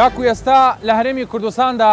تاکو ئێستا لە هەرێمی کوردستاندا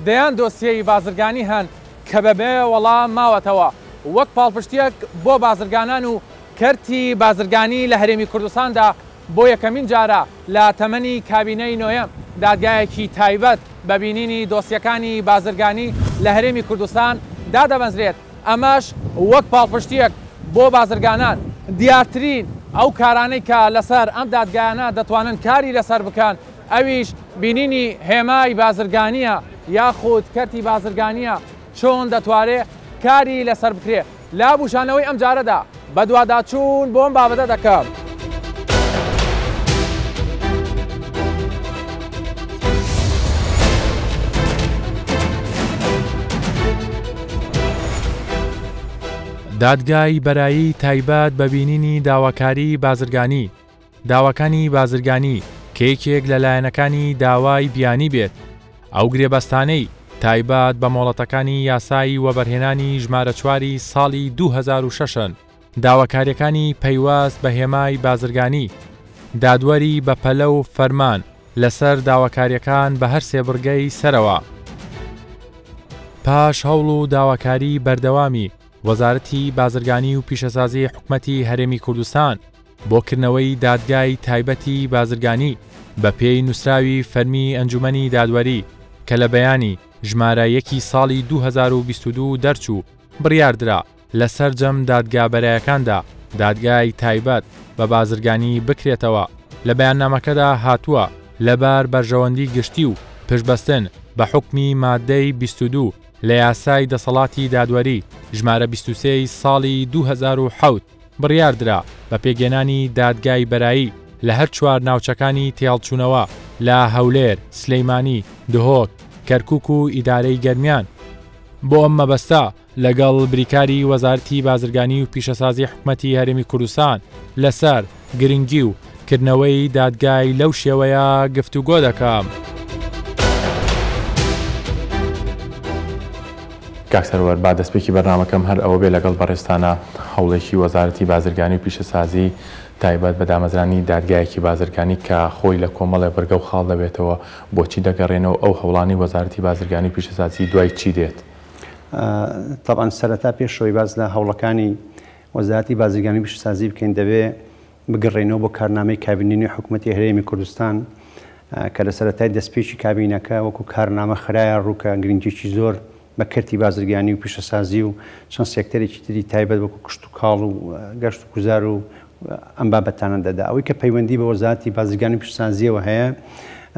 دەیان دۆسیەی بازرگانی هەن کە بەبێ وەڵام ماوەتەوە وەک پاڵپشتیەک بۆ بازرگانان و کەرتی بازرگانی لە هەرێمی کوردستاندا بۆ یەکەمین جارە لە تەمەنی کابینەی نۆیەم دادگایەکی تایبەت بە بینینی دۆسیەکانی بازرگانی لە هەرێمی کوردستان دادەبەنزرێت. ئەمەش وەک پاڵپشتیەک بۆ بازرگانان دیارترین ئەو کارانەی کە لەسەر ئەم دادگایانە دەتوانن کاری لەسەر بکەن، ئەویش بینینی هێمای بازرگانیە یاخود کەرتی بازرگانیە چۆن دەتوارێت کاری لەسەر بکرێ. لا بوشانەوەی ئەم جارەدا بە دوواداچوون بۆ ئەم بابەتە دەکەم. دادگای بەرایی تایبەت بە بینینی داواکاری بازرگانی داواکانی بازرگانی کە یەکێک لە لایەنەکانی داوای بیانی بێت. ئەو گرێبەستانەی تایبەت بە مۆڵەتەکانی یاسایی وەبەرهێنانی ژمارە 4 ساڵی 2006 داواکاریەکانی پەیوەست بە هێمای بازرگانی دادوەری بە پەلە و فەرمان لەسەر داواکاریەکان بە هەر سێ بڕگەی سەرەوە. پاش هەوڵ و داواکاری بەردەوامی وەزارەتی بازرگانی و پیشەسازی حکومەتی هەرێمی کوردستان بۆ کردنەوەی دادگای تایبەتی بازرگانی بە پێی نووسراوی فەرمی ئەنجومەنی دادوەری کە لە بەیانی ژمارە 1 ساڵی 2022 دەرچوو بڕیاردرا لە سەرجەم دادگا بەرایەکاندا دادگای تایبەت بە بازرگانی بکرێتەوە. لە بەیاننامەکەدا هاتووە لەبار بەرژەوەندی گشتی و پشتبەستن بە حوکمی مادەی 22 لە یاسای دەسەڵاتی دادوەری ژمارە 23 ساڵی 2007 بڕیاردرا بە پێگەێنانی دادگای بەرایی لە هەر 4 ناوچەکانی تێڵچوونەوە لە هەولێر، سلەیمانی، دهۆک، کەرکووک و ئیدارەی گەرمیان. بۆ ئەم مەبەستە لەگەڵ بریکاری وەزارەتی بازرگانی و پیشەسازی حکومەتی هەرێمی کوردستان لەسەر گرنگی و کردنەوەی دادگای لەو شێوەیە گفتوگۆ دەکەم. کاکسەروەر با دەستپێکی بەرنامەکەم هەر ئەوە بێ لەگەڵ بەڕێستانە هەوڵێکی وەزارەتی بازرگانی و پیشەسازی تایبەت بە دامەزرانی دادگایەکی بازرگانی کە خۆی لە کۆمەڵێ بەرگە و خاڵ دەبێتەوە بۆچی دەگەڕێنەوە ئەو هەوڵانی وەزارەتی بازرگانی و پیشەسازی دوای چی دێت؟ طبعاً سەرەتا پێشەوەی باز لە هەوڵەکانی وەزارەتی بازرگانی و پیشەسازی بکەین دەبێ بگەڕێنەوە بۆ کارنامەی کابینەی حکومەتی هەرێمی کوردستان کە لە سەرەتای دەستپێکی کابینەکە وەکو کارنامە خرایە ڕووکە گرنگێکی زۆر بە کەرتی بازرگانی و پیشەسازی و چەند سێکتەرێکی تری تایبەت وەکو کشت و کاڵ و گەشت و گوزار و ئەم بابەتانە دەدا. ئەوەی کە پەیوەندی بە وەزارەتی بازرگانی و پیشەسازیەوە هەیە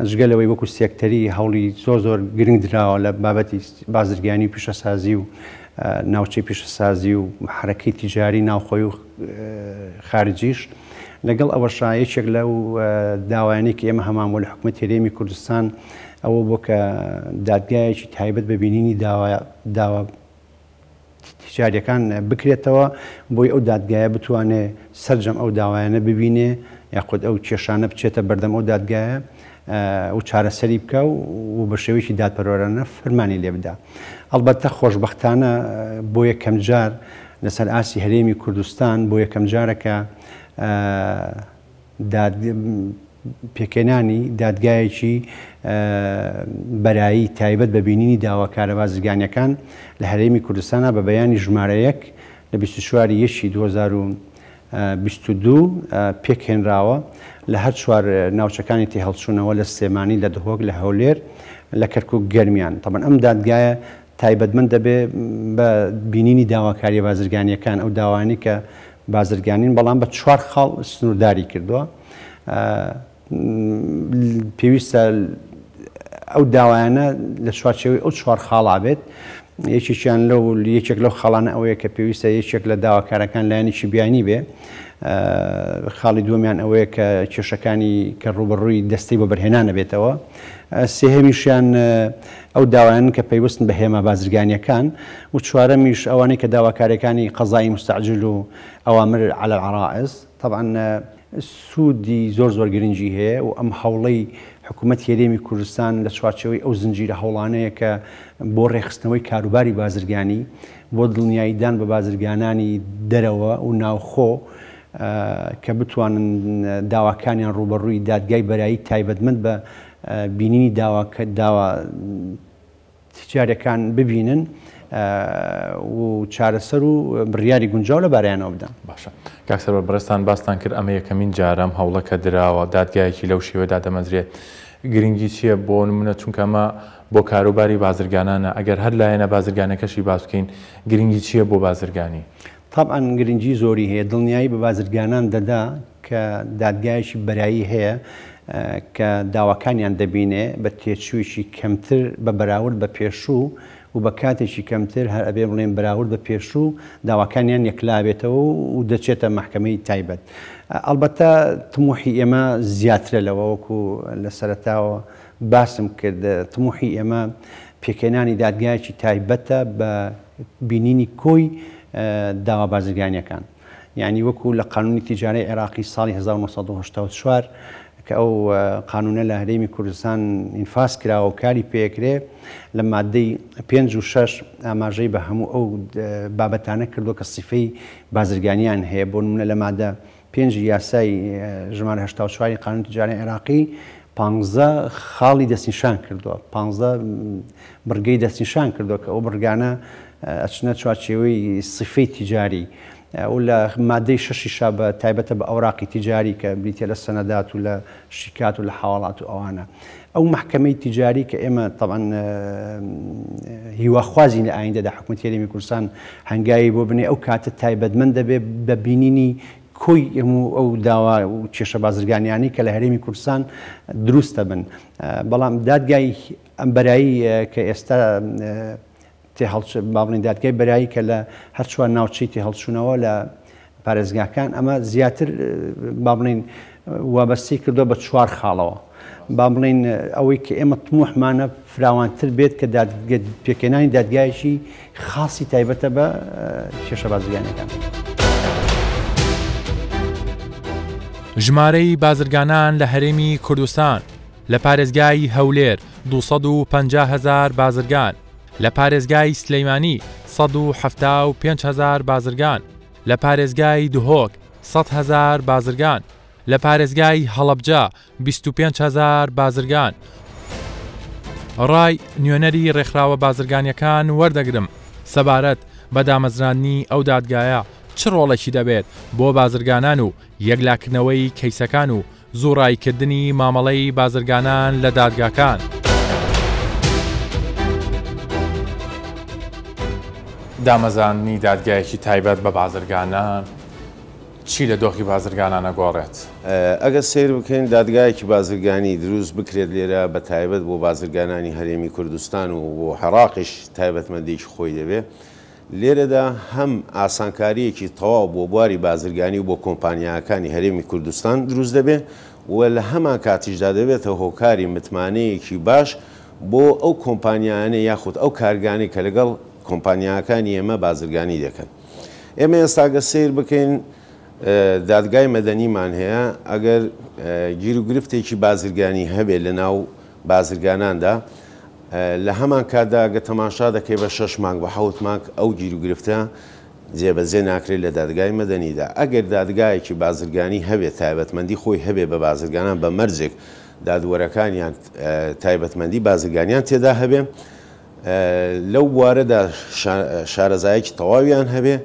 جگەلەوەی وەکو سێکتەری هەوڵی زۆر گرنگ دراوە لە بابەتی بازرگانی و پیشەسازی و ناوچەی پیشەسازی و حرەکەی تیجاری ناوخۆی و خارجیش لەگەڵ ئەوەشا یەکێک لەو داوایانەی کە ئێمە هەمان بۆ لە حکومەتی هەرێمی کوردستان ئەوە بۆ کە دادگایەکی تایبەت بە بینینی داوا تیجاریەکان بکرێتەوە بۆی ئەو دادگایە بتوانێت سەرجەم ئەو داوایانە ببینێ یاخود ئەو کێشانە بچێتە بەردەم ئەو دادگایە و چارەسەری بکە و بە شێوەیەکی دادپەروەرانە فەرمانی لێ بدا. ئەڵبەتە خۆشبەختانە بۆ یەکەم جار لەسەر ئاسی هەرێمی کوردستان بۆ یەکەم جارەکە پێکێنانی دادگایەکی بەرایی تایبەت بە بینینی داواکارە بازرگانیەکان لە هەرێمی کوردستانە بە بەیانی ژمارە 1 لە 24 یەشی 2022 پێکهێنراوە لە هەر 4 ناوچەکانی تێهەڵچوونەوە لە سلێمانی، لە دهۆک، لە هەولێر، لە کەرکووک گەرمیان. طبعاً ئەم دادگایە تایبەتمەند دەبێ بە بینینی داواکاریە بازرگانیەکان ئەو داوانی کە بازرگانین بەڵام بە 4 خاڵ سنوورداری کردووە. پێویستە ئەو داوایانە لە چوارچێوەی ئەو 4 خاڵا بێت. یەکێکیان یەکێک لەو خاڵانە ئەوەیە کە پێویستە یەکێک لە داواکارەکان لایەنێکی بیانی بێ. خاڵی دووەمیان ئەوەیە کە کێشەکانی کە ڕوبەڕووی دەستەی بۆ بەرهێنانە بێتەوە. سێهەمیشیان ئەو داوایان کە پەیوەستن بە هێمە بازرگانیەکان و چوارەمیش ئەوانەی کە داواکاریەکانی قەزای مستعجل و ئەوامر على العرائض. طبعاً سوودی زۆر گرنگی هەیە و ئەم هەوڵەی حکوومەتی هەرێمی کوردستان لە چوارچەوەی ئەو زنجیرە هەوڵانەیە کە بۆ ڕێخستنەوەی کاروباری بازرگانی بۆ دڵنیاییدان بە بازرگانانی دەرەوە و ناوخۆ کە بتوانن داواکانیان ڕوبەڕووی دادگای بەرایی تایبەتمەند بە بینینی داوا تجاریەکان ببینن و چارەسەر و بڕیاری گونجاو لە بارەیانەوە بدەن. باشە کاکسەر بەڕێستان باستان کرد ئەمە یەکەمین جارم هەوڵەکە دراوە دادگایەکی لەو شێوەدا دەمەزرێت. گرنگی چییە بۆ نمونە چونکە ئەمە بۆ کاروباری بازرگانانە ئەگەر هەر لایەنە بازرگانەکەشی باس بکەین گرنگی چییە بۆ بازرگانی؟ طبعا گرنگی زۆری هەیە دڵنیایی بە بازرگانان دەدا کە دادگایەکی بەرایی هەیە کە داواکانیان دەبینێ بە تێچوویشی کەمتر بە بەراورد بە پێشوو و بە کاتێکی کەمتر هەر ئەبێ بڵێن بەراورد بە پێشوو داواکانیان یەکلابێتەوە و دەچێتە محکەمەی تایبەت. ئەلبەتە تموحی ئێمە زیاترە لەوە وەکو لە سەرەتاوە باسم کرد تموحی ئێمە پێکێنانی دادگایەکی تایبەتە بە بینینی کۆی داوا بازرگانیەکان. یعنی وەکو لە قانونی تیجارەی عێراقی ساڵی 1984 کە ئەو قانونە لە هەرێمی کوردستان ئینفاس کراوە و کاری پێکرێ لە مادەی 5 و 6 ئاماژەی بە هەموو ئەو بابەتانە کردو کە سیفەی بازرگانیان هەیە بۆ نمونە لە مادە 5 یاسای ژمارە 84 قانون تیجارەی عێراقی 15 خاڵی دەستنیشان کردووە 15 بڕگەی دەستنیشان کردووە کە ئەو بڕگانە ئەچنە چوارچێوەی سیفەی تیجاری و لە مادەی 6 بە تایبەتە بە ئەوراقی تیجاری کە بریتە لە سەنەدات و لە شیکات و لە حواڵات و ئەوانە ئەو محکەمەی تیجاری کە ئێمە طبعا هیواخوازی لە ئایندەدا حکوومەتی هەرێمی کوردستان هەنگاوی بۆ بنێ ئەو کاتە تایبەتمەند دەبێت بە بینینی کۆی ئەو داوا و کێشە بازرگانیانی کە لە هەرێمی کوردستان دروستە بن. بەڵام دادگای ئەمبەرایی کە ئێستا باڵین دادگای بەرایی کە لە هەر چوار ناوچەی تێهەڵچوونەوە لە پارێزگاکان ئەمە زیاتر با بڵین وابەستی کردو بە چوار خاڵەوە با بڵین ئەوەی کە ئێمە طموحمانە فراوانتر بێت کە پێکێنانی دادگایەکی خاصی تایبەتە بە کێشە بازرگانیەکان. ژمارەی بازرگانان لە هەرێمی کوردستان لە پارێزگای هەولێر 250,000 بازرگان، لە پارێزگای سلەیمانی 175,000 بازرگان، لە پارێزگای دهۆک 100,000 بازرگان، لە پارێزگای هەڵەبجە 25,000 بازرگان. ڕای نوێنەری ڕێکخراوە بازرگانیەکان وەردەگرم سەبارەت بە دامەزرانی ئەو دادگایە چ ڕۆڵێکی دەبێت بۆ بازرگانان و یەکلاکردنەوەی کەیسەکان و زوڕایکردنی مامەڵەی بازرگانان لە دادگاکان. دامەزانی دادگایەکی تایبەت بە بازرگانان چی لە دۆخی بازرگانانە گۆڕێت؟ ئەگەر سیر بکەین دادگایەکی بازرگانی دروست بکرێت لێرە بە تایبەت بۆ بازرگانانی هەرێمی کوردستان و بۆ عێراقیش تایبەتمەندێکی خۆی دەبێت لێرەدا هەم ئاسانکاریەکی تەواو بۆ بواری بازرگانی و بۆ کۆمپانیاکانی هەرێمی کوردستان دروست دەبێت و لە هەمان کاتیشدا دەبێتە هۆکاری متمانەیەکی باش بۆ ئەو کۆمپانیانە یاخود ئەو کارگانی کە لەگەڵ کۆمپانیاکانی ئێمە بازرگانی دەکەن. ئێمە ئێستاگە سیر بکەین دادگای مەدەنیمان هەیە ئەگەر گیر و گرفتێکی بازرگانی هەبێت لە ناو بازرگاناندا لە هەمان کاتدا ئەگە تەماشا دەکەی بە 6 مانگ بە 7 مانگ ئەو گیر و گرفتە جێبەجێ ناکرێت لە دادگای مەدەنیدا. ئەگەر دادگایەکی بازرگانی هەبێت تایبەتمەندی خۆی هەبێت بە بازرگانان بە مەرجێک دادوەرەکانیان تایبەتمەندی بازرگانیان تێدا هەبێ لەو بوارەدا شارەزایەکی تەواویان هەبێ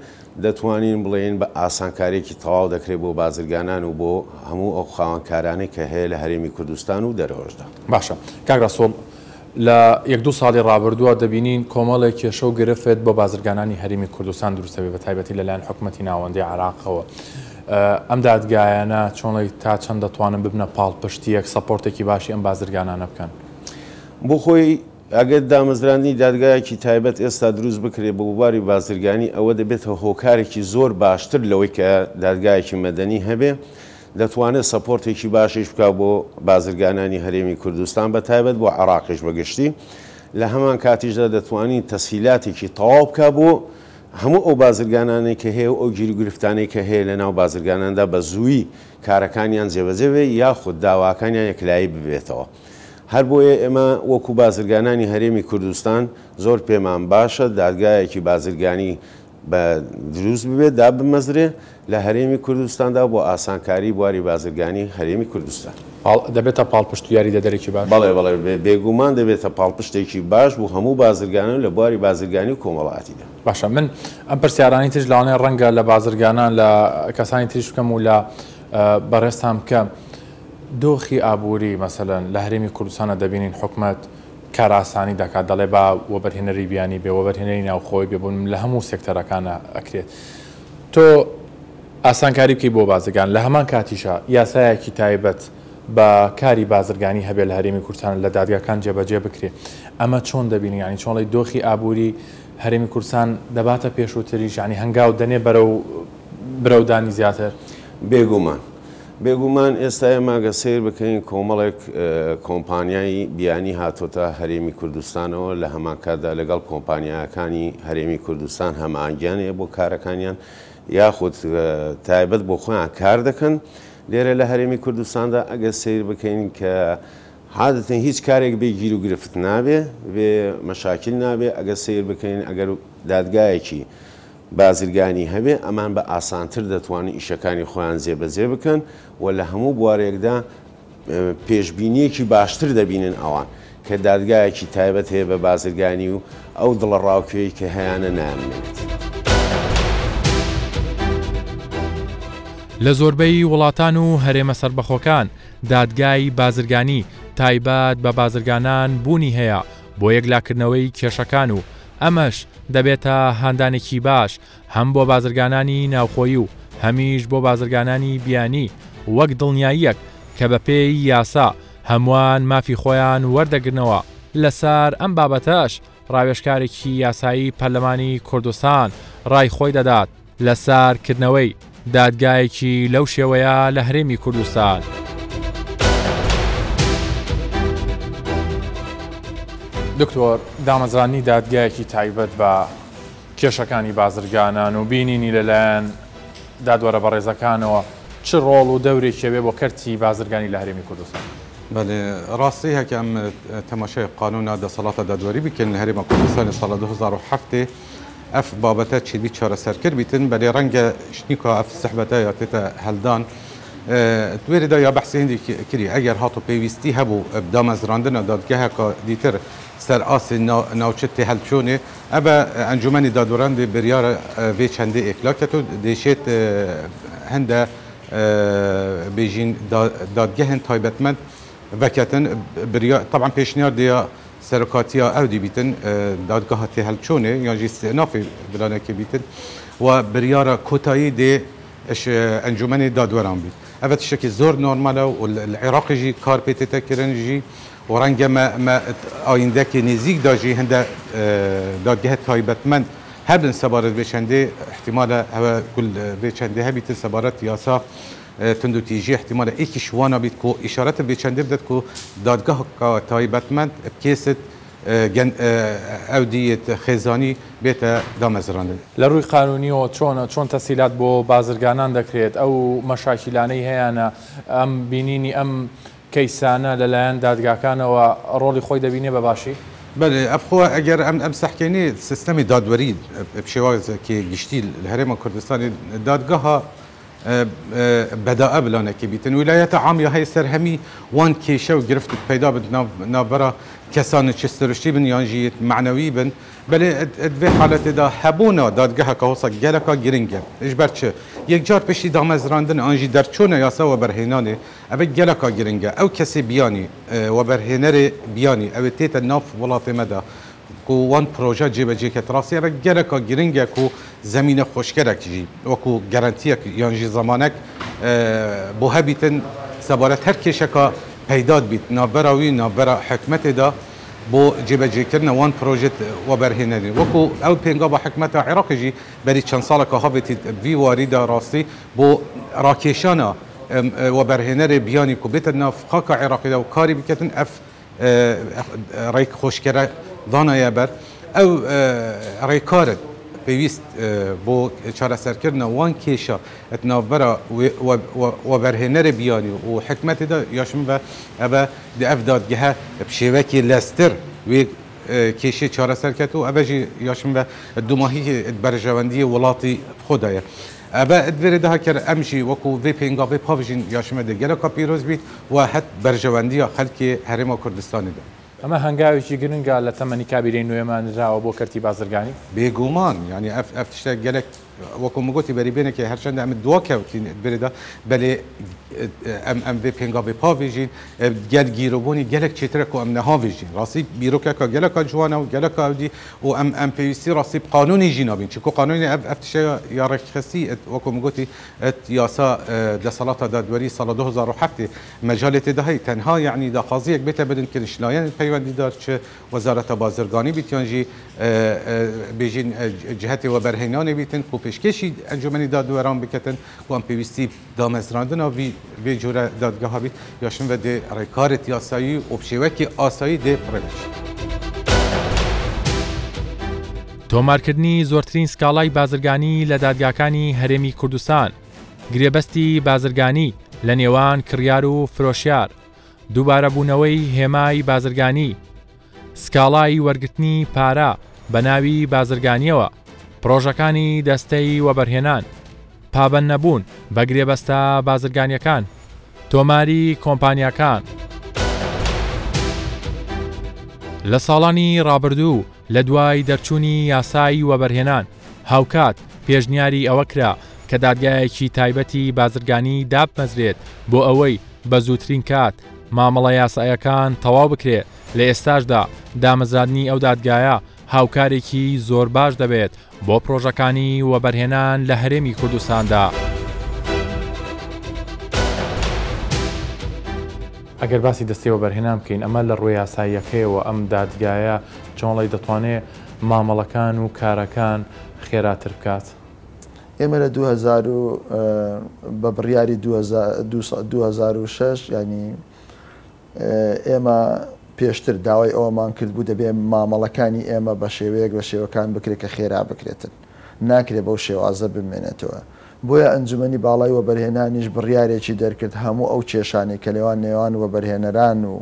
دەتوانین بڵێن بە ئاسانکارێکی تەواو دەکرێت بۆ بازرگانان و بۆ هەموو ئەو خاوەنکارانەی کە هەیە لە هەرێمی کوردستان و دەرەوەشدا. باشە کاک ڕەسوڵ لە 1-2 ساڵی ڕابردووە دەبینین کۆمەڵێک کێشە و گرفت بۆ بازرگانانی هەرێمی کوردستان دروستەبێت بە تایبەتی لەلایەن حکوومەتی ناوەندی عێراقەوە. ئەم دادگایانە چۆنڵی تا چەند دەتوانن ببنە پاڵپشتیەک سەپۆرتێکی باشی ئەم بازرگانانە بکەن بۆ خۆی ئەگەر دامەزرانی دادگایەکی تایبەت ئێستا دروست بکرێت بە بواری بازرگانی ئەوە دەبێتەوە هۆکارێکی زۆر باشتر لەوەی کە دادگایەکی مەدەنی هەبێ دەتوانێت سەپۆرتێکی باشیش بکات بۆ بازرگانانی هەرێمی کوردستان بە تایبەت بۆ عێراقیش بەگشتی لە هەمان کاتیشدا دەتوانین تەسهیلاتێکی تەواو بکات بۆ هەموو ئەو بازرگانانەی کە هەیە ئەو گیر و گرفتانەی کە هەیە لە ناو بازرگاناندا بە زووی کارەکانیان جێبەجێ یاخود داواکانیان یەکلایی ببێتەوە. هەر بۆیە ئێمە وەکو بازرگانانی هەرێمی کوردستان زۆر پێمان باشە دادگایەکی بازرگانی بە دروست ببێت دا بمەزرێ لە هەرێمی کوردستاندا بۆ ئاسانکاری بواری بازرگانی هەرێمی کوردستان دەبێتە پاڵپشت و یاریدەدەرێکی باش بەڵێ بەڵێ بێگومان دەبێتە پاڵپشتێکی باش بۆ هەموو بازرگانان لە بواری بازرگانی و کۆمەڵاتیدا. باشە من ئەم پرسیارانی تر لاڵێ ڕەنگە لە بازرگانان لە کەسانی تریش بکەم و لە بەڕێستان بکەم دۆخی ئابووری مەسەلەن لە هەرێمی کوردستانە دەبینین حکومەت کار ئاسانی دەکات دەڵێ با وەبەرهێنەری بیانی بێ وەبەرهێنەری ناوخۆی بێبوون لە هەموو سێکتەرەکانە ئەکرێت. تۆ ئاسانکاری بکەی بۆ بازرگان لە هەمان کاتیشە یاسایەکی تایبەت بە کاری بازرگانی هەبێت لە هەرێمی کوردستان لە دادگاکان جێبەجێ بکرێت. ئەمە چۆن دەبینی ینی چۆنڵی دۆخی ئابووری هەرێمی کوردستان دەباتە پێشووتریش ینی هەنگاو دەنێ بەرەودانی زیاتر بێگومان ئێستا ئێماگە سیر بکەین کۆمەڵێک کۆمپانیایی بیانی هاتۆتە هەرێمی کوردستانەوە لە هەمان کاتدا لەگەڵ کۆمپانیاکانی هەرێمی کوردستان هەمانگیانەیە بۆ کارەکانیان یاخود تایبەت بۆ خۆیان کار دەکەن لێرە لە هەرێمی کوردستاندا ئەگە سیر بکەین کە عادەتەن هیچ کارێک بێ گیر و گرفت نابێ بێ مەشاکل نابێ ئەگە سیر بکەین ئەگەر دادگایەکی بازرگانی هەبێ ئەمان بە ئاسانتر دەتوانین ئیشەکانی خۆیان جێبەجێ بکەن و لە هەموو بوارێکدا پێشبینیەکی باشتر دەبینن ئەوان کە دادگایەکی تایبەت هەیە بە بازرگانی و ئەو دڵە ڕاوکێی کە هەیەە نامێنێت. لە زۆربەی وڵاتان و هەرێمە سەربەخۆکان دادگای بازرگانی تایبەت بە بازرگانان بوونی هەیە بۆ یەکلاکردنەوەی کێشەکان و ئەمەش دەبێتە هاندانێکی باش هەم بۆ بازرگانانی ناوخۆیی و هەمیش بۆ بازرگانانی بیانی وەک دڵنیاییەک کە بە پێی یاسا هەمووان مافی خۆیان وەردەگرنەوە لەسەر ئەم بابەتەش ڕاوێژکارێکی یاسایی پەرلەمانی کوردستان ڕای خۆی دەدات لەسەرکردنەوەی دادگایەکی لەو شێوەیە لە هەرێمی کوردستان. دکتۆر دامەزرانی دادگایەکی تایبەت بە کێشەکانی بازرگانان و بینینی لەلایەن دادوەرە بەڕێزەکانەوە چ ڕۆڵ و دەورێکی بێ بۆ کەرتی بازرگانی لە هەرێمی کوردستان؟ بەێ ڕاستی هەکە ئەم تەماشای قانونا دەسەڵاتە دادوەری بکەن لە هەرێمە کوردستانی ساڵە 2007 ئەف بابەتە چیدی چارەسەرکرد بیتن بەێ ڕەنگە شتنیکە ئەف سەحبەتە یا تێتە هەلدان دوێرەدا یا بەحسی هەندی کردی ئەگەر هاتو پێویستی هەبوو دامەزراندنە دادگەهەکە دیتر سەر ئاسی ناوچت تێ هەلچۆنێ ئەبە ئەنجومەنی دادوەران دێ بریارە vê çendê ئێکلاکەت و دێشێت هەندە بێژین دادگەهن تایبەتمەند vekettin طبعا پێشنیار دێ سەرۆکاتیە ئەو دیبیتن دادگەها تێ هەلچۆنێ یان jî استînafê bilanekê bîtin و بریارە کۆتایی دێ ئەنجومەنی دادوەران بیت ئەvە tiştekî زۆر نۆرمالە و العێراقی jî kar pê tê kirin jî و ڕەنگە me ئایندەکێ نێزیکدا jî هەندە دادگەهە تایبەتمەند هەبن سەبارەت بێ çendê احتیمالە هەوە گول بێ çendê هەبیتن سەبارەت یاسا تند و تیژی احتیمالە ئێکیش وانە بیت و ئیشارەتە بێ çendê بدەت و دادگەهە تایبەتمەند بکێست ئەو دیت خێزانی بێتە دامەزراندن لە ڕووی قانونیەوە چۆن تەسیلات بۆ بازرگانان دەکرێت ئەو مەشاکیلانەی هەیەە ئەم بینینی ئەم کەیسانە لەلایەن دادگاکانەوە ڕۆڵی خۆی دەبینێ بە باشی؟ بەێ ئەفخۆ ئەگەر ئەم سەحکێنی سیستەمی دادوەری شێوازێکی گشتی لە هەرێمە کوردستانی دادگەها بەداءە بلانێکی بیتن ویلایەتە عامیە هەیە سەر هەمی وان کێشە و گرفت پەیدا بن ناوبەرە کەسانی چ سروشتی بن یانژیت معنەوی بن بەێ دوێ حالەتێدا هەبوونە دادگەهەکە هۆسە گەلەکە گرنگە ئش بەرچ یەکجار پێشی دامەزراندن ئەنجی دەرچۆنە یاساوە بەرهێنانێ ئەوە گەلەکە گرنگە ئەو کەسی بیانی وە بەرهێنەرێ بیانی ئەوێ تێتە ناف وڵاتێمەدا و وان پرۆژە جێبەجێکە ڕاستی ئەوە گەلەکە گرنگێک و زمینە خۆشکەرێکژی وەکو گەرانتیەک یانژی زمانێک بۆ هەبیتن سەبارەت هەر کێشەکە پەیداد بیت ناوبەراوی ناوبەرە حکومەتێدا بۆ جێبەجێکردنە وان پرۆژێت وەبەرهێنەری وەکو ئەو پێنگا بە حکومەتە عێراقیژی بەری چەند ساڵێکە هەبێتی وی واریدا ڕاستی بۆ ڕاکێشانە وەبەرهێنەرێ بیانی کو بێتە نافخاکە عێراقیدا و کاری بکەن ئەف ڕێک خۆشکەرە دانایە بەر ئەو ڕێکارت پێویست بۆ چارەسەرکردنە وان کێشە ئەتناوبەرە وەبەرهێنەرە بیانی و حکومەتێدا یاشم بە ئەبە ئەف دادگەهە شێوەکی لەستر وێ کێشێ چارەسەرکەت و ئەبەژی یاشم بە دوماهی بەرژەوەندی وڵاتی خۆدایە. ئەبە ئەدوێرەدا کرد ئەمژی وەکو vê پێنگاوێ پاڤژین یاشمە دەگەلە پیرۆز بیت و هەت بەرژەوەندیە خەلکی هەرێما کوردستانیدا. ئەمە هەنگاوێکی گرنگە لە تەمەنی کابیرەی نوێمانراوە بۆ کەرتی بازرگانی بێگومان ینی ئەف تشتە گەلک وەکو مگوتی بەریبێنێکی هەرچەندە ئەمە دواکەوتین بێدا بەلێ ئەم vê پێنگاوێ پاڤژین گەل گیرۆبوونی گەلک چێترە و ئەم نەهاڤژین ڕاستی بیرۆکەکە گەلەکە جوانە و گەلەکە ئەودی و ئەم پێویستی ڕاستی قانونی ژینابین چکو قانونی ئەف تشتە یاڕێکخستی وەکو مگوتی یاسا دەسەڵاتە دادوەری ساڵ 2007 مەجالێ تێدا هەیە تەنها یعنی داخوازیەک بێتە بدن کردشلایەن پەیوەندیدار چ وەزارەتە بازرگانی بیتیانجی بێژین جهەتی وە بەرهێنانێ بیتن و پێشکەشی ئەنجومەنی دادوەران بکەتن و ئەم پێویستی دامەزراندنە وێ جۆرە دادگاها بیت یاشم بە دێ ڕێکارێت یاسایی و پشێوەکی ئاسایی دێ پڕێش. تۆمارکردنی زۆرترین سکاڵای بازرگانی لە دادگاکانی هەرێمی کوردستان، گرێبەستی بازرگانی لە نێوان کڕیار و فرۆشیار، دووبارەبوونەوەی هێمای بازرگانی، سکاڵای وەرگرتنی پارە بە ناوی بازرگانیەوە، پرۆژەکانی دەستەی وەبەرهێنان، پابەند نەبوون بە گرێبەستە بازرگانیەکان، تۆماری کۆمپانیاکان. لە ساڵانی ڕابردوو لە دوای دەرچوونی یاسای وەبەرهێنان هاوکات پێشنیاری ئەوە کرا کە دادگایەکی تایبەتی بازرگانی دابمەزرێت بۆ ئەوەی بە زووترین کات مامەڵە یاسایەکان تەواو بکرێت. لە ئێستاشدا دامەزراندنی ئەو دادگایە هاوکارێکی زۆر باش دەبێت بۆ پرۆژەکانی وەبەرهێنان لە هەرێمی کوردستاندا. ئەگەر باسی دەستی وەبەرهێنان بکەین ئەمە لە ڕووی یاساییەکەیەوە ئەم دادگایە چۆنڵی دەتوانێت مامەڵەکان و کارەکان خێراتر بکات. ئێمە لە 2000 بە بڕیاری 2006 ینی ئێمە پێشتر داوای ئەوەمان کرد بوو دەبێ مامەڵەکانی ئێمە بە شێوەیەک بە شێوەکان بکرێت کە خێرا بکرێتن ناکرێت بەو شێوازە بمێنێتەوە. بۆیە ئەنجومەنی باڵای وەبەرهێنانیش بڕیارێکی دەرکرد هەموو ئەو کێشانی کە لێوان نێوان وەبەرهێنەران و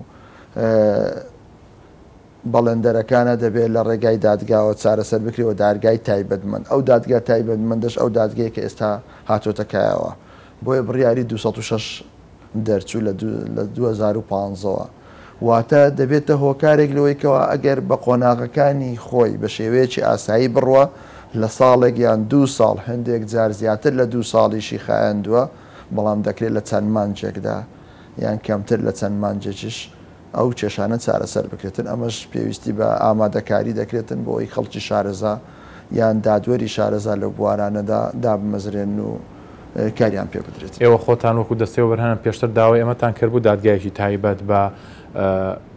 بەڵێندەرەکانە دەبێت لە ڕێگای دادگاوە چارەسەر بکرێەوە دادگای تایبەتمەند. ئەو دادگا تایبەتمەندش ئەو دادگەی کە ئێستا هاتۆتەکایەوە. بۆیە بڕیاری 206 دەرچوو لە 2015ەوە. واتە دەبێتە هۆکارێک لەوەیکەوە ئەگەر بە قۆناغەکانی خۆی بە شێوەیەکی ئاسایی بڕوە لە ساڵێک یان 2 ساڵ هەندێک جار زیاتر لە 2 ساڵیشی خایەندووە بەڵام دەکرێت لە چەند مانجێکدا یان کەمتر لە چەند مانجێکیش ئەو کێشانە چارەسەر بکرێتن. ئەمەش پێویستی بە ئامادەکاری دەکرێتن بۆ ئەوی خەڵکی شارەزا یان دادوەری شارەزا لەو بوارانەدا دابمەزرێن و کاریان پێ بدرێت. ئێوە خۆتان وەکو دەستەوە بەرهەنە پێشتر داوای ئەمەتان کردبوو دادگایەکی تایبەت بە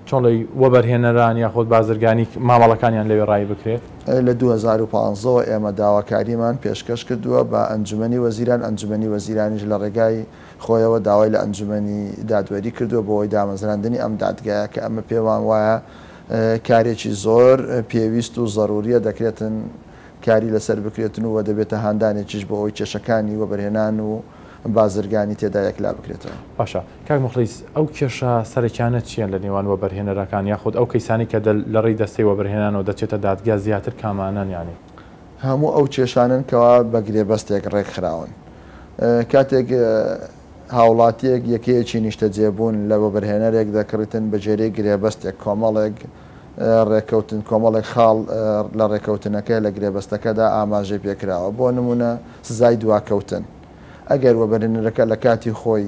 چۆنڵی وەبەرهێنەران یاخۆت بازرگانی مامەڵەکانیان لەوێ ڕای بکرێت. لە 2015 ئێمە داواکاریمان پێشکەش کردووە بە ئەنجومەنی وەزیران. ئەنجومەنی وەزیرانیش لە ڕێگای خۆیەوە داوای لە ئەنجومەنی دادوەری کردووە بۆ ئەوی دامەزراندنی ئەم دادگایە کە ئەمە پێوان وایە کارێکی زۆر پێویست و ضروریە دەکرێتن کاری لەسەر بکرێتن و دەبێتە هاندانێکیش بۆ ئەوی کێشەکانی وەبەرهێنان و بازرگانی تێدا یەکلا بکرێتەوە. باشە کاک مخلیس ئەو کێشە سەرەکیانە چیان لە نێوان وەبەرهێنەرەکان یاخود ئەو کەیسانی کە لە ڕێی دەستەی وەبەرهێنانەوە دەچێتە دادگا زیاتر کامانن ینی هەموو ئەو کێشانن کەوا بە گرێبەستێک ڕێکخراون. کاتێک هاوڵاتیەک یەکەیەکی نیشتە جێبوون لە وەبەرهێنەرێک دەکڕێتن بە جێرەی گرێبەستێک کۆمەڵێک ڕێکەوتن کۆمەڵێک خاڵ لە ڕێکەوتنەکە لە گرێبەستەکەدا ئاماژەی پێکراوە بۆ نمونە سزای دواکەوتن. ئەگەر وەبەرهێنەرەکە لە کاتی خۆی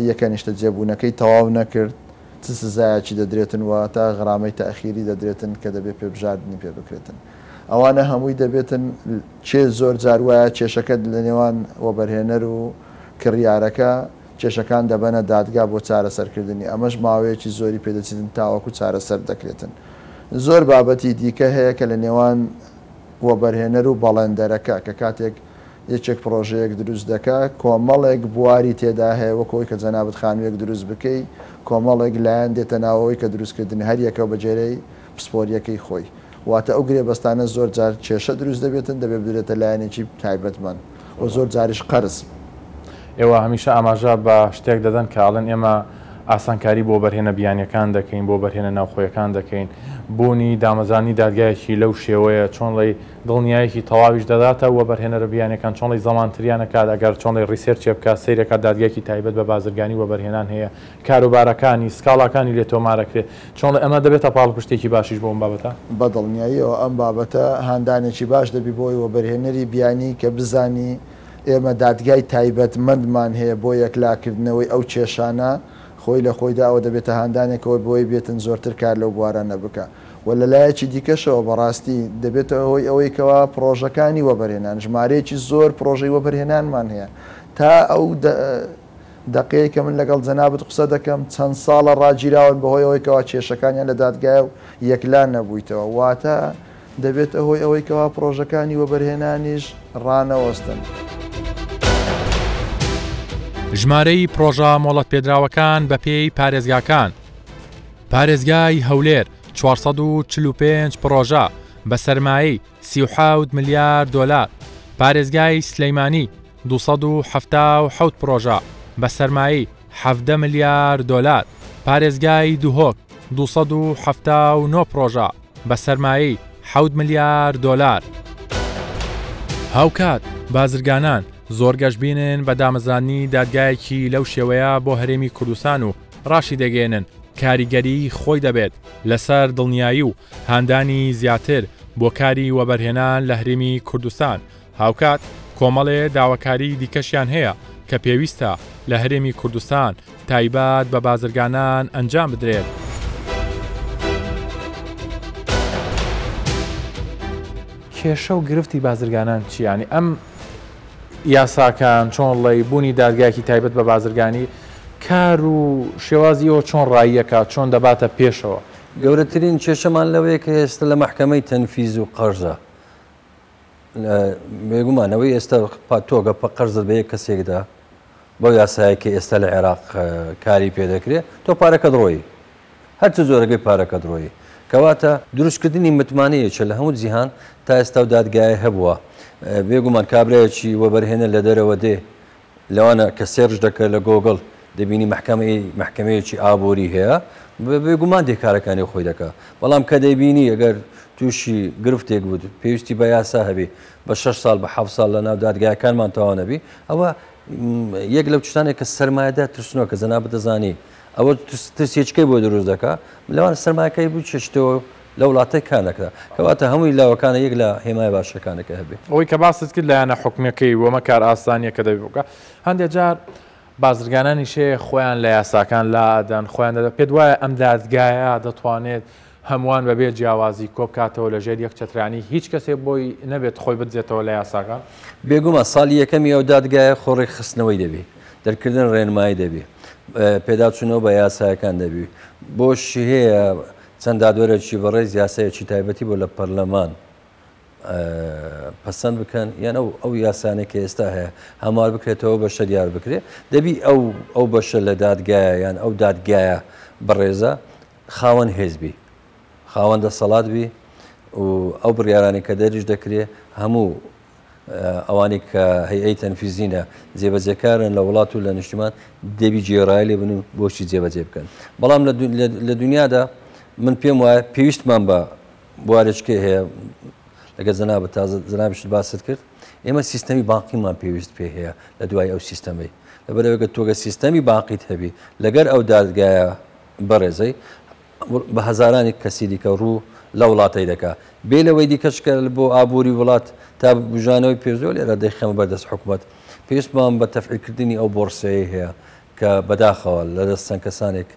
یەکە نیشتە جێبوونەکەی تەواو نەکرد چ سزایەکی دەدرێتن و تا غرامەی تاخیری دەدرێتن کە دەبێت پێبژاردننی پێ بکرێتن. ئەوانە هەمووی دەبێتن چێ زۆر جار وایە کێشەکە لە نێوان وەبەرهێنەر و کڕیارەکە کێشەکان دەبەنە دادگا بۆ چارەسەرکردنی. ئەمەش ماوەیەکی زۆری پێدەچێتن تاوەکو چارەسەر دەکرێتن. زۆر بابەتی دیکە هەیە کە لە نێوان وەبەرهێنەر و بەڵێندەرەکە کە کاتێک یەکێک پرۆژەیەک دروست دەکا کۆمەڵێک بواری تێدا هەیە وەکەوەی کە جەنابەت خانوویەک دروست بکەی کۆمەڵێک لایەن دێتە ناوەوەی کە دروستکردنی هەر یەکە بەجێرەی پسپۆریەکەی خۆی. واتە ئەو گرێبەستانە زۆر جار کێشە دروست دەبێتن دەبێت بدرێتە لایەنێکی تایبەتمەند و زۆر جاریش قەرز. ئێوە هەمیشە ئاماژە بە شتێک دەدەن کاڵن ئێمە ئاسانکاری بۆ بەرهێنە بیانیەکان دەکەین بۆ بەرهێنە ناوخۆیەکان دەکەین بوونی دامەزانی دادگایەکی لەو شێوەیە چۆنڵی دڵنیایەکی تەواویش دەداتە و بەرهێنەرە بیانەکان چۆنڵی زەمانتریانەکات ئەگەر چۆنڵی ڕیسێرچێ بکات سیرەکە دادگایەکی تایبەت بە بازرگانی و بەرهێنان هەیە کاروبارەکانی سکاڵاکانی لێ تۆمارەکرێت چۆنڵی ئەمە دەبێتە پاڵپشتێکی باشیش بۆ ئەم بابەتە بە دڵنیاییەوە ئەم بابەتە هاندانێکی باش دەبی بۆی و بەرهێنەری بیانی کە بزانی ئێمە دادگای تایبەتمەندمان هەیە بۆ یەکلاکردنەوەی ئەو کێشانە خۆی لە خۆیدا ئەوە دەبێتە هاندانێکەوە بۆی بێتن زۆرتر کار لەو بوارانە بکە و لە لایەکی دیکەشەوە بەڕاستی دەبێتەوە هۆی ئەوەی کەوا پرۆژەکانی وەبەرهێنان ژمارەیەکی زۆر پرۆژەی وەبەرهێنانمان هەیە تا ئەو دقەیە کە من لەگەڵ جەنابەت قسە دەکەم چەند ساڵە ڕاگیراون بەهۆی ئەوەی کەوا کێشەکانیان لە دادگایە و یەکلان نەبوویتەوە واتە دەبێتە هۆی ئەوەی کەوا پرۆژەکانی وەبەرهێنانیش ڕانەوەستن. ژمارەی پرۆژە مۆڵەت پێدراوەکان بە پێی پارێزگاکان پارێزگای هەولێر 445 پرۆژە بە سەرمایی 37 ملیار دۆلار پارێزگای سلەیمانی 277 پرۆژە بە سەرمایی 17 ملیار دۆلار پارێزگای دوهۆک 279 پرۆژە بە سەرمایی 7 ملیار دۆلار هاوکات بازرگانان زۆر گەشتبینن بە دامەزانی دادگایەکی لەو شێوەیە بۆ هەرێمی کوردستان و ڕاشی دەگەێنن کاریگەری خۆی دەبێت لەسەر دڵنیایی و هاندانی زیاتر بۆ کاری وەبەرهێنان لە هەرێمی کوردستان هاوکات کۆمەڵێ داواکاری دیکەشیان هەیە کە پێویستە لە هەرێمی کوردستان تایبەت بە بازرگانان ئەنجام بدرێت. کێشە و گرفتی بازرگانان چیانی ئەم یاساکان چۆنڵی بوونی دادگایەکی تایبەت بە بازرگانی کار و شێوازیەوە چۆن ڕاییەکە چۆن دەباتە پێشەوە گەورەترین کێشەمان لەوەیە کە ئێستا لە محکەمەی تەنفیز و قەرزە بێگومانەوەی ئێستا تۆگە پە قەرزت بە یەک کەسێکدا بۆ یاسایەکی ئێستا لە عێراق کاری پێدەکرێت تۆ پارەکە دڕۆیی هەرچ زۆرەکەی پارەکە دڕۆیی کەواتە دروستکردنی متمانەیەکە لە هەموو جیهان تا ئێستا و دادگایە هەبووە بێگومان کابراایەکی وەبەرهێنە لە دەرەوە دێ لەوانە کە سێرش دەکرد لە گۆگڵ دەبینی محکەمەیەکی ئابووری هەیە بێگومان دێکارەکانی خۆی دەکە بەڵام کە دەیبینی ئەگەر تووشی گرفتێک بوو پێویستی بە یاسا هەبێ بە 6 ساڵ بە 7 ساڵ لە ناو دادگایەکانمان تەواو نەبی ئەوە یەک لەو شتانێک کە سەرمایەدا ترسنەوە کە جەنابەت دەزانی ئەوە ترسێچکەی بۆ دروست دەکات لەوان سەرمایەکەی بوو چێشتەوە لە وڵاتەی کانەکە کەواتە هەمووی لاوەکانە یەک لە هێمای باشەکانەکە هەبێت ئەوەی کە باست کرد لایەنە حکومەکەی وەمە کار ئاسانیە کە دەبێت بکە هەندێک جار بازرگانانی شێ خۆیان لە یاساکان لادەن خۆیان دەدا پێت وایە ئەم دادگایە دەتوانێت هەمووان بەبێ جیاوازی کۆ بکاتەوە لە ژێر یەک چەترانی هیچ کەسێک بۆی نەبێت خۆی بدزێتەوە لە یاساکان بێگومە ساڵی یەکەمی ئەو دادگایە خۆڕی خستنەوەی دەبێت دەرکردن ڕێنمایی دەبێت پێداچوونەوە بە یاسایەکان دەبێت بۆشی هەیە چەند دادوەرێکی بەڕێز یاسایەکی تایبەتی بۆ لە پەرلەمان پەسەند بکەن یان ئەو یاسانێکی ئێستا هەیە هەموار بکرێتەوە بەشە دیار بکرێت دەبی ئەو بەشە لە دادگایە یان ئەو دادگایە بەڕێزە خاوەن هێزبی خاوەندە سەڵات بی و ئەو بڕیارانی کە دەریش دەکرێت هەموو ئەوانی کە هەیئەی تەنفیزینە جێبەجێکارن لە وڵات و لە نیشتمان دەبی جێڕایی لێ بن و بۆشی جێبەجێ بکەن بەڵام لە دنیادا من پێم وایە پێویستمان بە بوارێکێ هەیە لەگە جەنابەت تازە جەنابیشت باست کرد ئێمە سیستەمی باقیمان پێویست پێ هەیە لە دوای ئەو سیستەمەی لەبەرەوەی تۆگە سیستەمی باقیت هەبی لەگەر ئەو دادگایە بەڕێزەی بە هەزارانی کەسی دیکە ڕوو لە وڵاتی دەکا بێ لەوەی دیکەشکە بۆ ئابووری وڵات تا بژانەوەی پێزۆ لێرە دەیخەمە بەردەست حکوومەت پێویستمان بە تەفعیلکردنی ئەو بۆرسەیە هەیە کە بەداخەوە لە دەست چەند کەسانێک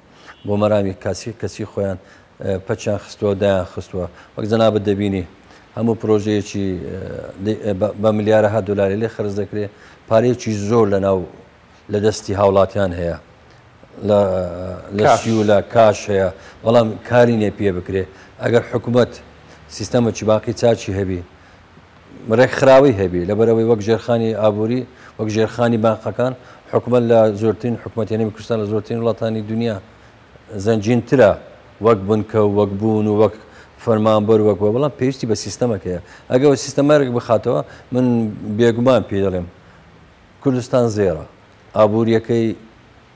بۆ مەرامی کەسی خۆیان پەچیان خستووە دایان خستووە وەک جەنابەت دەبینی هەموو پرۆژەیەکی بە ملیارەها دلاری لێ خرج دەکرێت پارەیەکی زۆر لە دەستی هاوڵاتیان هەیە لە سیولە کاش هەیە بەڵام کاری نێ پێ بکرێ ئەگەر حکوومەت سیستەمەکی باقی چاچی هەبی ڕێکخراوی هەبی لەبەرەوەی وەک ژێرخانی ئابووری وەک ژێرخانی باقەکان حکوومەت لە زۆرترین حکوومەتیانی کوردستان لە زۆرترین وڵاتانی دنیا زەنجینترە وەک بنکە و وەک بوون و وەک فەرمانبەر وەکوە بەڵام پێویستی بە سیستەمەکەیە ئەگەوە سیستەمارێک بخاتەوە من بێگومان پێ دەڵێم کوردستان زێرە ئابوووریەکەی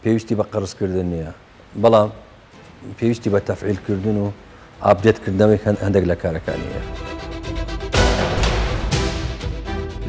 پێویستی بە قەرزکردن نییە بەڵام پێویستی بە تەفعیلکردن و ئاپدێتکردنەوەی هەندێک لە کارەکانیە.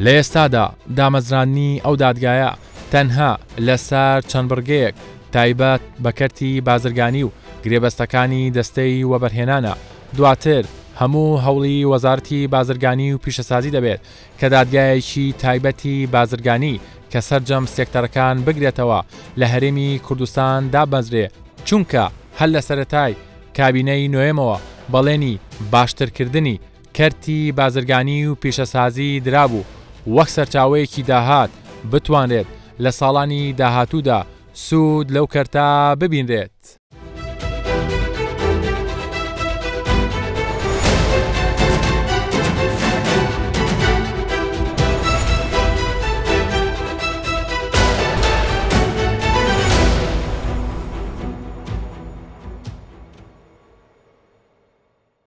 لە ئێستادا دامەزرانی ئەو دادگایە تەنها لەسەر چەند بڕگەیەک تایبەت بەکەرتی بازرگانی و گرێبەستەکانی دەستەی وەبەرهێنانە. دواتر هەموو هەوڵی وەزارەتی بازرگانی و پیشەسازی دەبێت کە دادگایەکی تایبەتی بازرگانی کە سەرجەم سێکتەرەکان بگرێتەوە لە هەرێمی کوردستان دابەزرێ، چونکە هەر لە سەرەتای کابینەی نوێمەوە بەڵێنی باشترکردنی کەرتی بازرگانی و پیشەسازی درابوو وەک سەرچاوەیەکی داهات بتوانرێت لە ساڵانی داهاتوودا سوود لەو کەرتە ببینرێت.